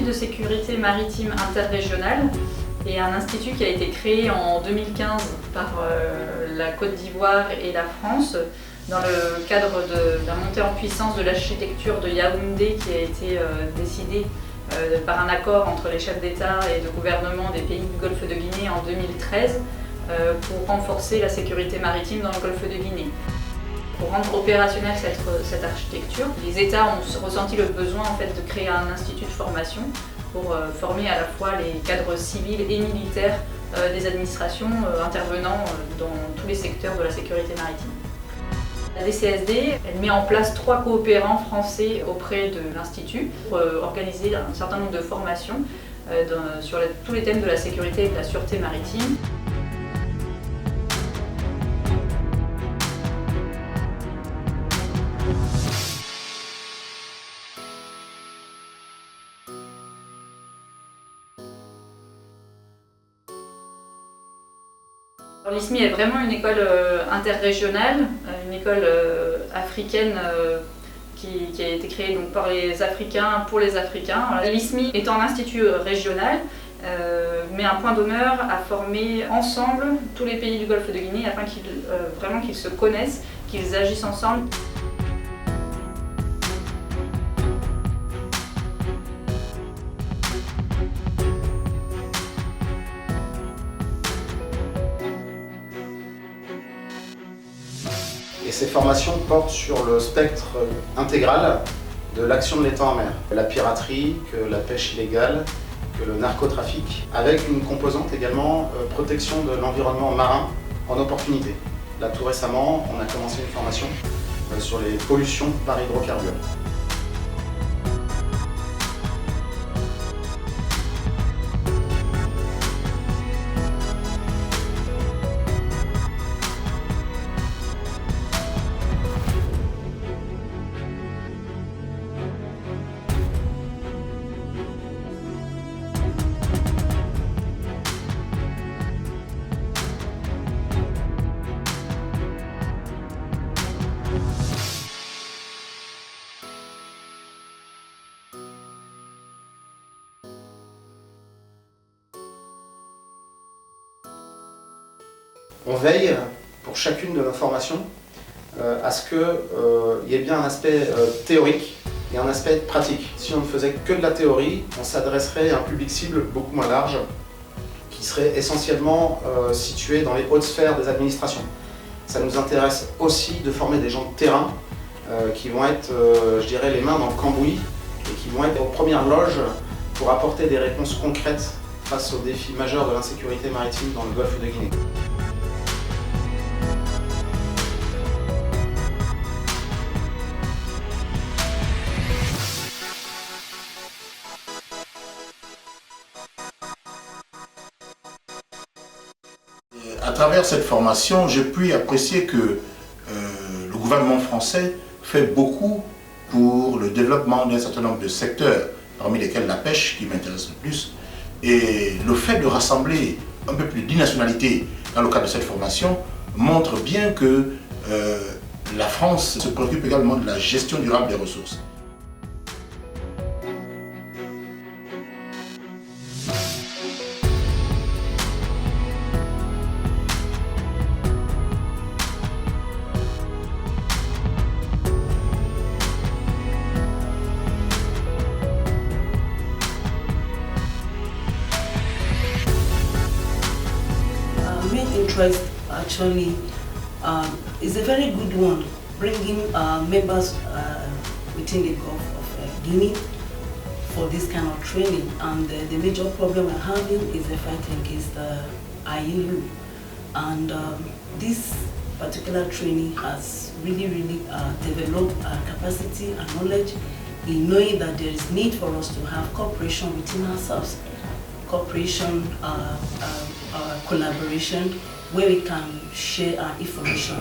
de sécurité maritime interrégionale est un institut qui a été créé en 2015 par la Côte d'Ivoire et la France dans le cadre de la montée en puissance de l'architecture de Yaoundé qui a été décidée par un accord entre les chefs d'État et de gouvernement des pays du Golfe de Guinée en 2013 pour renforcer la sécurité maritime dans le Golfe de Guinée. Pour rendre opérationnelle cette architecture, les États ont ressenti le besoin en fait, de créer un institut de formation pour former à la fois les cadres civils et militaires des administrations intervenant dans tous les secteurs de la sécurité maritime. La DCSD elle met en place 3 coopérants français auprès de l'Institut pour organiser un certain nombre de formations sur tous les thèmes de la sécurité et de la sûreté maritime. L'ISMI est vraiment une école interrégionale, une école africaine qui a été créée donc, par les Africains pour les Africains. L'ISMI est un institut régional, met un point d'honneur à former ensemble tous les pays du Golfe de Guinée afin qu'ils se connaissent, qu'ils agissent ensemble. Et ces formations portent sur le spectre intégral de l'action de l'État en mer. La piraterie, que la pêche illégale, que le narcotrafic, avec une composante également protection de l'environnement marin en opportunité. Là tout récemment, on a commencé une formation sur les pollutions par hydrocarbures. On veille pour chacune de nos formations à ce qu'il y ait bien un aspect théorique et un aspect pratique. Si on ne faisait que de la théorie, on s'adresserait à un public cible beaucoup moins large qui serait essentiellement situé dans les hautes sphères des administrations. Ça nous intéresse aussi de former des gens de terrain qui vont être, je dirais, les mains dans le cambouis et qui vont être aux premières loges pour apporter des réponses concrètes face aux défis majeurs de l'insécurité maritime dans le Golfe de Guinée. À travers cette formation, j'ai pu apprécier que le gouvernement français fait beaucoup pour le développement d'un certain nombre de secteurs, parmi lesquels la pêche qui m'intéresse le plus. Et le fait de rassembler un peu plus de nationalités dans le cadre de cette formation montre bien que la France se préoccupe également de la gestion durable des ressources. Main interest actually is a very good one, bringing members within the Gulf of Guinea for this kind of training. And the major problem we're having is the fighting against the IUU. And this particular training has really developed our capacity and knowledge in knowing that there is need for us to have cooperation within ourselves, cooperation, collaboration, where we can share our information.